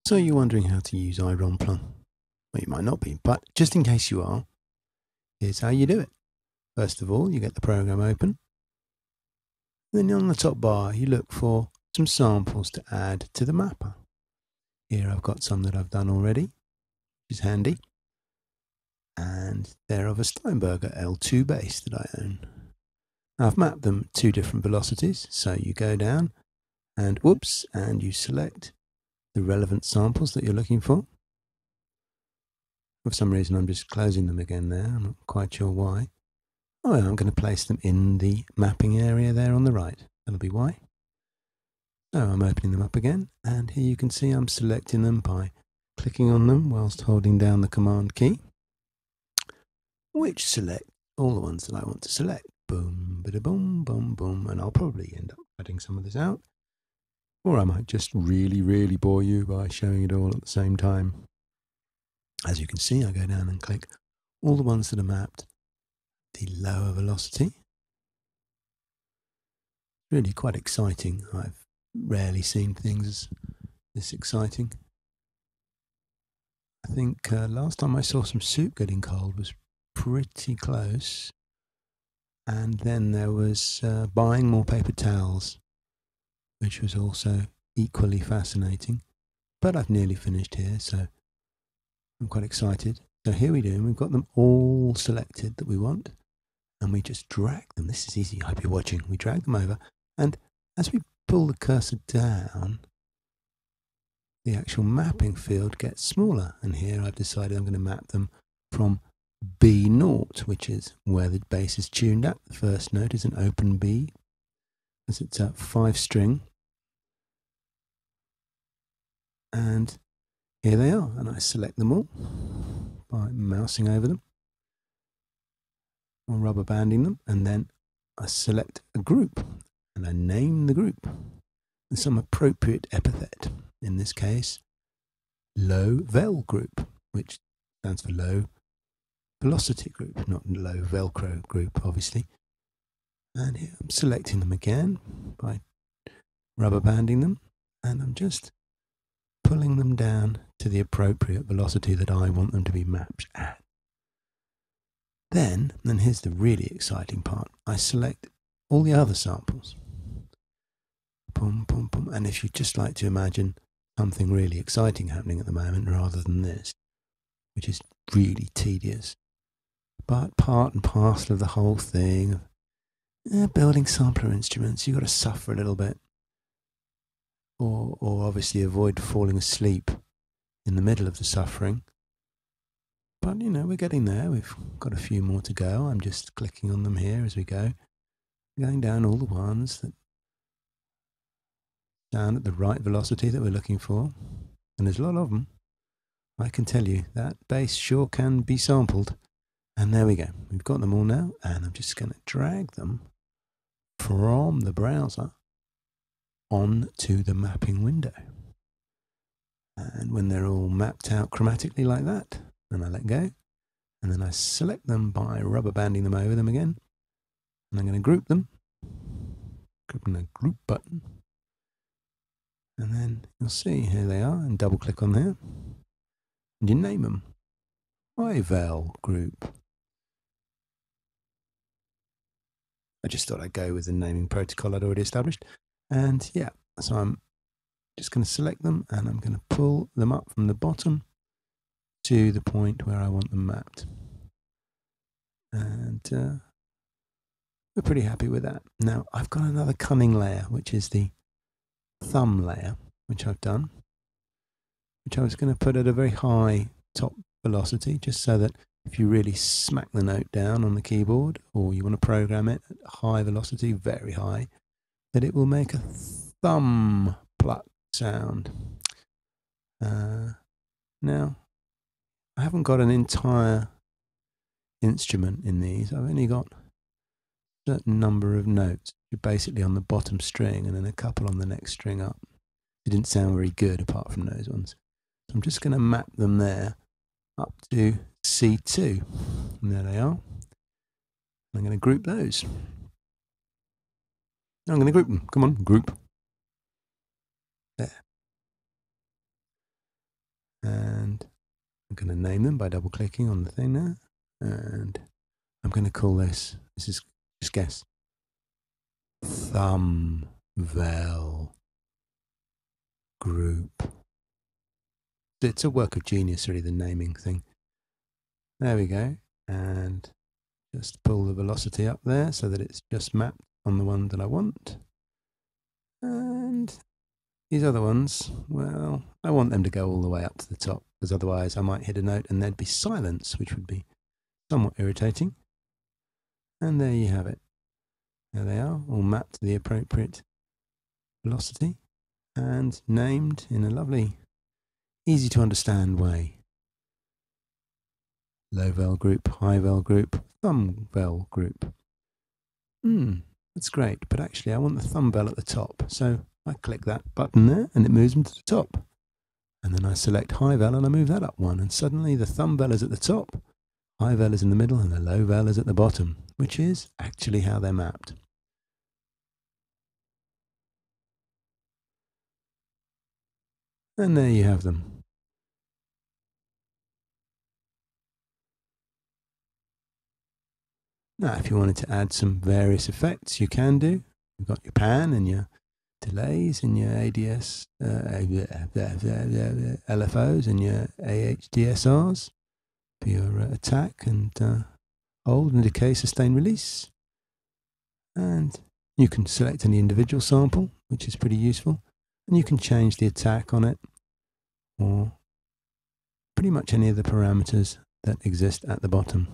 So you're wondering how to use iRompler? Well, you might not be, but just in case you are, here's how you do it. First of all, you get the program open. Then on the top bar, you look for some samples to add to the mapper. Here I've got some that I've done already, which is handy. And they're of a Steinberger L2 base that I own. Now I've mapped them 2 different velocities, so you go down and and you select the relevant samples that you're looking for. For some reason I'm just closing them again there, I'm not quite sure why. Oh, I'm going to place them in the mapping area there on the right, that'll be why. So I'm opening them up again, and here you can see I'm selecting them by clicking on them whilst holding down the command key, which select all the ones that I want to select. Boom, bada boom, boom, boom, and I'll probably end up cutting some of this out, or I might just really bore you by showing it all at the same time. As you can see, I go down and click all the ones that are mapped the lower velocity. Really quite exciting. I've rarely seen things this exciting. I think last time I saw some soup getting cold was pretty close. And then there was buying more paper towels, which was also equally fascinating. But I've nearly finished here, so I'm quite excited. So here we do, we've got them all selected that we want, and we just drag them. This is easy, I hope you're watching. We drag them over, and as we pull the cursor down, the actual mapping field gets smaller. And here I've decided I'm going to map them from B0, which is where the bass is tuned at. The first note is an open B, as it's a 5-string. And here they are, and I select them all by mousing over them or rubber banding them, and then I select a group and I name the group with some appropriate epithet. In this case, low vel group, which stands for low velocity group, not low velcro group, obviously. And here I'm selecting them again by rubber banding them, and I'm just pulling them down to the appropriate velocity that I want them to be mapped at. Then, and here's the really exciting part, I select all the other samples. Boom, boom, boom. And if you'd just like to imagine something really exciting happening at the moment rather than this, which is really tedious, but part and parcel of the whole thing of building sampler instruments, you've got to suffer a little bit, or obviously avoid falling asleep in the middle of the suffering. But you know, we're getting there. We've got a few more to go. I'm just clicking on them here as we go, going down all the ones that sound at the right velocity that we're looking for, and there's a lot of them. I can tell you that bass sure can be sampled. And there we go, we've got them all now, and I'm just going to drag them from the browser onto the mapping window. And when they're all mapped out chromatically like that, then I let go, and then I select them by rubber banding them over them again, and I'm going to group them, clicking the group button, and then you'll see here they are, and double click on there, and you name them iVel group. I just thought I'd go with the naming protocol I'd already established. And yeah, so I'm just going to select them, and I'm going to pull them up from the bottom to the point where I want them mapped. And we're pretty happy with that. Now I've got another cunning layer, which is the thumb layer, which I've done, which I was going to put at a very high top velocity, just so that if you really smack the note down on the keyboard, or you want to program it at high velocity, very high, that it will make a thumb pluck sound. Now, I haven't got an entire instrument in these. I've only got a certain number of notes, basically on the bottom string, and then a couple on the next string up. It didn't sound very good apart from those ones. So I'm just going to map them there up to C2. And there they are. I'm going to group those. I'm going to group them. Come on, group. There. And I'm going to name them by double clicking on the thing there. And I'm going to call this is, just guess, Thumbvel Group. It's a work of genius, really, the naming thing. There we go. And just pull the velocity up there so that it's just mapped on the one that I want. And these other ones, well, I want them to go all the way up to the top, because otherwise I might hit a note and there'd be silence, which would be somewhat irritating. And there you have it. There they are, all mapped to the appropriate velocity and named in a lovely, easy to understand way. Low-vel group, high-vel group, Thumbvel group. That's great, but actually I want the Thumbvel at the top, so I click that button there and it moves them to the top. And then I select high-vel and I move that up one, and suddenly the Thumbvel is at the top, high-vel is in the middle, and the low-vel is at the bottom, which is actually how they're mapped. And there you have them. Now, if you wanted to add some various effects, you can do. You've got your pan and your delays and your ADS, LFOs and your AHDSRs for your attack and hold and decay, sustain, release. And you can select any individual sample, which is pretty useful. And you can change the attack on it, or pretty much any of the parameters that exist at the bottom.